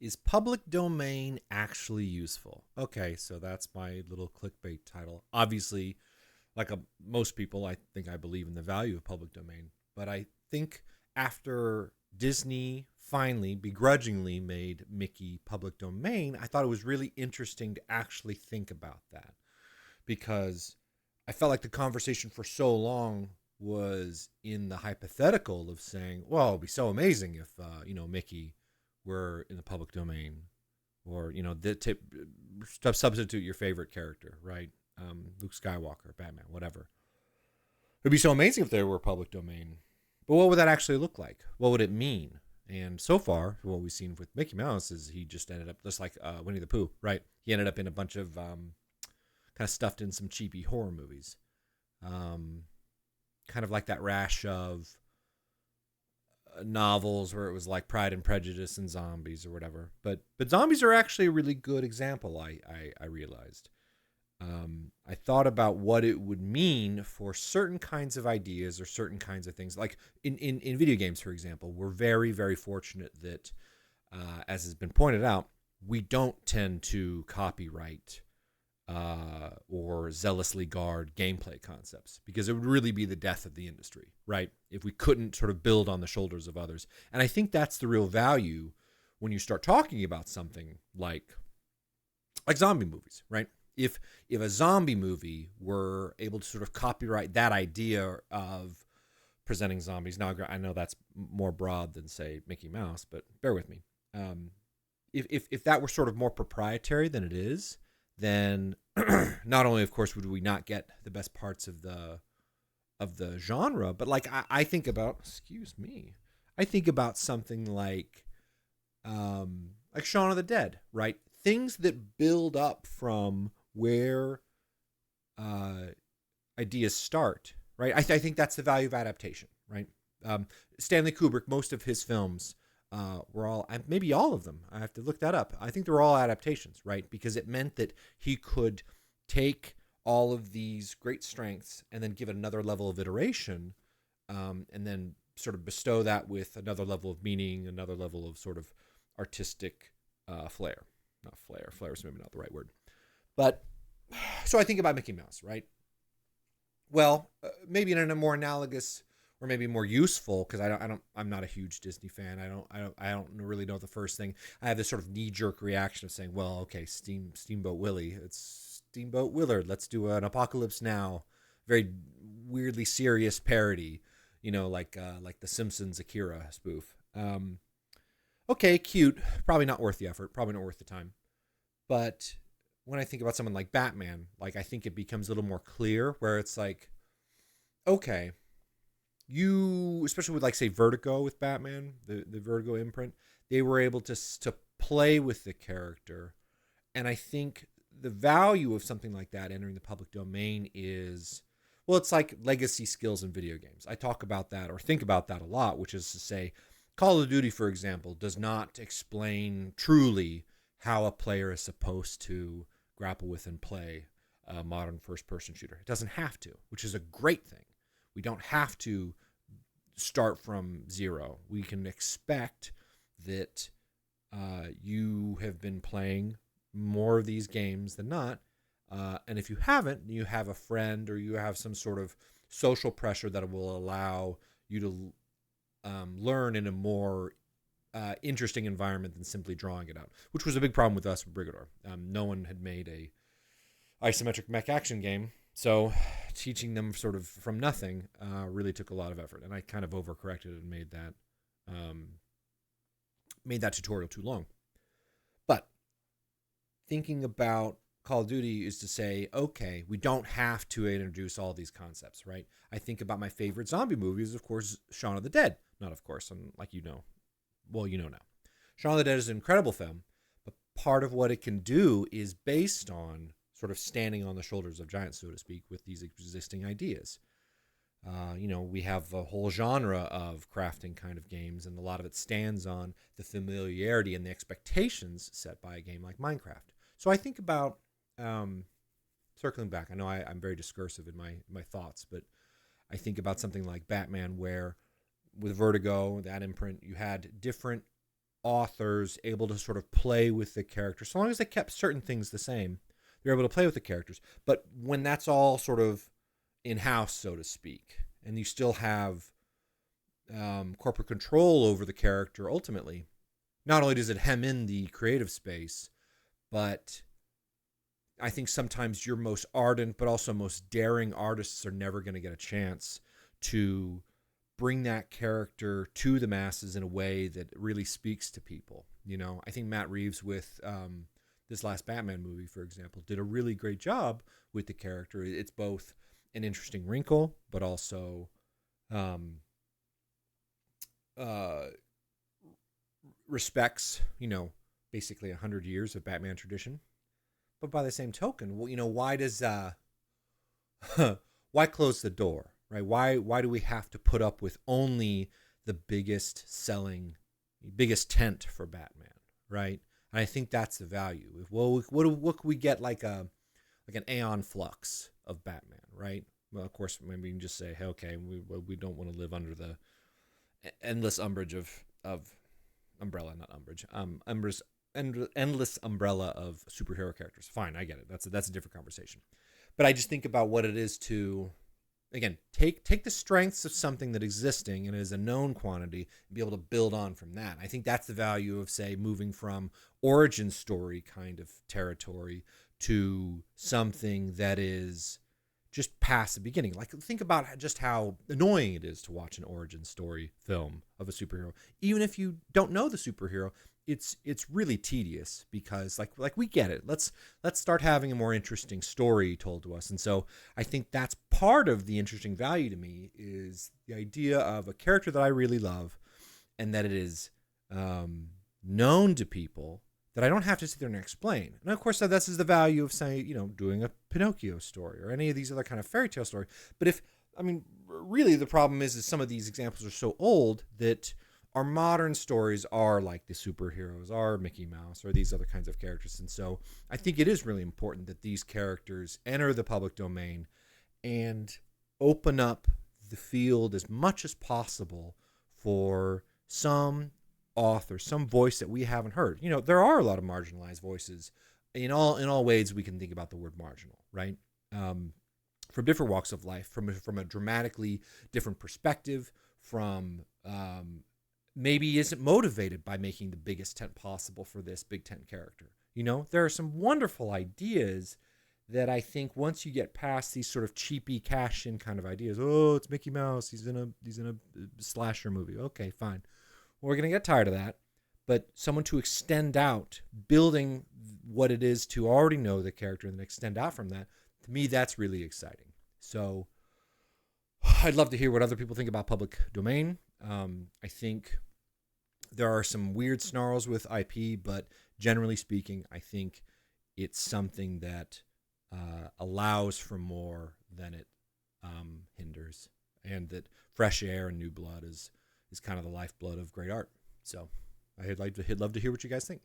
Is public domain actually useful? Okay, so that's my little clickbait title. Obviously, most people, I think I believe in the value of public domain. But I think after Disney finally begrudgingly made Mickey public domain, I thought it was really interesting to actually think about that, because I felt like the conversation for so long was in the hypothetical of saying, well, it'd be so amazing if, Mickey were in the public domain, or, substitute your favorite character, right? Luke Skywalker, Batman, whatever. It'd be so amazing if they were public domain. But what would that actually look like? What would it mean? And so far, what we've seen with Mickey Mouse is he just ended up just like Winnie the Pooh, right? He ended up in a bunch of kind of stuffed in some cheapy horror movies. Kind of like that rash of novels where it was like Pride and Prejudice and zombies or whatever. But zombies are actually a really good example, I realized. I thought about what it would mean for certain kinds of ideas or certain kinds of things. Like in video games, for example, we're very, very fortunate that, as has been pointed out, we don't tend to copyright or zealously guard gameplay concepts, because it would really be the death of the industry, right? If we couldn't sort of build on the shoulders of others. And I think that's the real value when you start talking about something like zombie movies, right? If a zombie movie were able to sort of copyright that idea of presenting zombies, now I know that's more broad than, say, Mickey Mouse, but bear with me. If that were sort of more proprietary than it is, then not only, of course, would we not get the best parts of the genre, but I think about, I think about something like Shaun of the Dead, right? Things that build up from where ideas start, right? I think that's the value of adaptation, right? Stanley Kubrick, most of his films were all, maybe all of them, I have to look that up. I think they're all adaptations, right? Because it meant that he could take all of these great strengths and then give it another level of iteration, and then sort of bestow that with another level of meaning, another level of sort of artistic flair. Not flair. Flair is maybe not the right word. But so I think about Mickey Mouse, right? Well, maybe in a more analogous or maybe more useful, because I'm not a huge Disney fan. I don't really know the first thing. I have this sort of knee jerk reaction of saying, well, okay, Steamboat Willie, it's Steamboat Willard. Let's do an Apocalypse Now, very weirdly serious parody, like the Simpsons Akira spoof. Okay, cute. Probably not worth the effort. Probably not worth the time. But when I think about someone like Batman, I think it becomes a little more clear, where it's like, okay, you, especially with say Vertigo with Batman, the Vertigo imprint, they were able to play with the character. And I think the value of something like that entering the public domain is, well, it's like legacy skills in video games. I talk about that or think about that a lot, which is to say, Call of Duty, for example, does not explain truly how a player is supposed to grapple with and play a modern first-person shooter. It doesn't have to, which is a great thing. We don't have to start from zero. We can expect that you have been playing more of these games than not. And if you haven't, you have a friend or you have some sort of social pressure that will allow you to learn in a more interesting environment than simply drawing it out, which was a big problem with us with Brigador. No one had made a isometric mech action game, so teaching them sort of from nothing really took a lot of effort, and I kind of overcorrected and made that tutorial too long. But thinking about Call of Duty is to say, okay, we don't have to introduce all these concepts, right? I think about my favorite zombie movies, of course, Shaun of the Dead. Not of course, and well, now. Shaun of the Dead is an incredible film, but part of what it can do is based on sort of standing on the shoulders of giants, so to speak, with these existing ideas. We have a whole genre of crafting kind of games, and a lot of it stands on the familiarity and the expectations set by a game like Minecraft. So I think about, circling back, I know I'm very discursive in my thoughts, but I think about something like Batman, where with Vertigo, that imprint, you had different authors able to sort of play with the characters, so long as they kept certain things the same. They're able to play with the characters. But when that's all sort of in-house, so to speak, and you still have corporate control over the character, ultimately, not only does it hem in the creative space, but I think sometimes your most ardent but also most daring artists are never going to get a chance to bring that character to the masses in a way that really speaks to people. You know, I think Matt Reeves with this last Batman movie, for example, did a really great job with the character. It's both an interesting wrinkle, but also respects, you know, basically 100 years of Batman tradition. But by the same token, well, you know, why does why close the door, right? Why do we have to put up with only the biggest selling, biggest tent for Batman, right? And I think that's the value. If, well, what could we get like an Aeon Flux of Batman, right? Well, of course, maybe we can just say, hey, okay, we don't want to live under the endless umbrage of umbrella, not umbrage, endless umbrella of superhero characters. Fine, I get it. That's a different conversation. But I just think about what it is to, again, take the strengths of something that existing and is a known quantity and be able to build on from that. I think that's the value of, say, moving from origin story kind of territory to something that is just past the beginning. Like, think about just how annoying it is to watch an origin story film of a superhero. Even if you don't know the superhero, it's really tedious because like we get it. Let's start having a more interesting story told to us. And so I think that's part of the interesting value to me, is the idea of a character that I really love and that it is known to people, that I don't have to sit there and explain. And of course, this is the value of, say, you know, doing a Pinocchio story or any of these other kind of fairy tale story. But really the problem is some of these examples are so old that our modern stories are like the superheroes, are Mickey Mouse, or these other kinds of characters. And so I think it is really important that these characters enter the public domain and open up the field as much as possible for some author, some voice that we haven't heard. You know, there are a lot of marginalized voices in all ways we can think about the word marginal, right? From different walks of life, from a dramatically different perspective, from maybe isn't motivated by making the biggest tent possible for this big tent character. You know, there are some wonderful ideas that I think once you get past these sort of cheapy cash in kind of ideas, oh, it's Mickey Mouse, he's in a slasher movie. Okay, fine. We're going to get tired of that. But someone to extend out, building what it is to already know the character and then extend out from that, to me, that's really exciting. So I'd love to hear what other people think about public domain. I think there are some weird snarls with IP, but generally speaking, I think it's something that allows for more than it hinders, and that fresh air and new blood is kind of the lifeblood of great art. So I'd love to hear what you guys think.